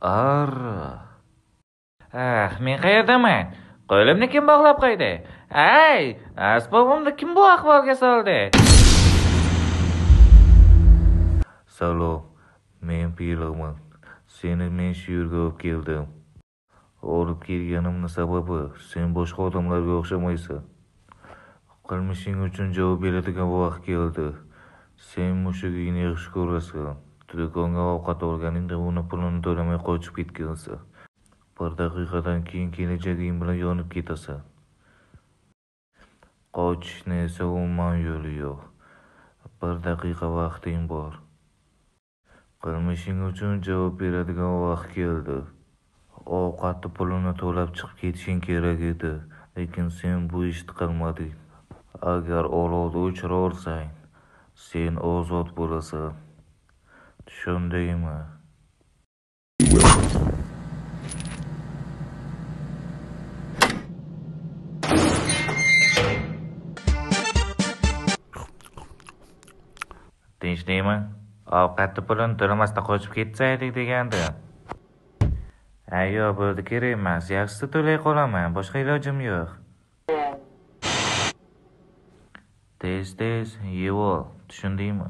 Arr. Men qayerdaman? Qo'limni kim bog'lab qo'ydi? Asbobimni kim bu ahvolga soldi? Salom, men Pilg'man. Seni men shu yerga olib keldim. Olib kelganimning sababi, sen boshqa odamlarga o'xshamaysan. Qilmishing uchun javob beradigan vaqt keldi. Sen mushugingni yaxshi ko'rasan. Do'konga ovqat olganingda uni pulini to'lamay qochib ketgansan. Bir daqiqadan keyin kelajaging bilan yonib ketasan. Qochishni esa umuman yo'li yo'q. Bir daqiqa vaqting bor. Qilmishing uchun javob beradigan vaqt keldi. Ovqatni pulini to'lab chiqib ketishing kerak edi, lekin sen bu ishni qilmading. Agar olovni o'chira olsang, sen ozod bo'lasan. Tushundingmi? Tinchlikmi? Ovqatni pulini to'lamasdan qochib ketsaydik degandi. Yo'q, bo'ldi, kerak emas. Yaxshisi to'lay qolaman, boshqa ilojim yo'q. Tez yeb ol, tushundingmi?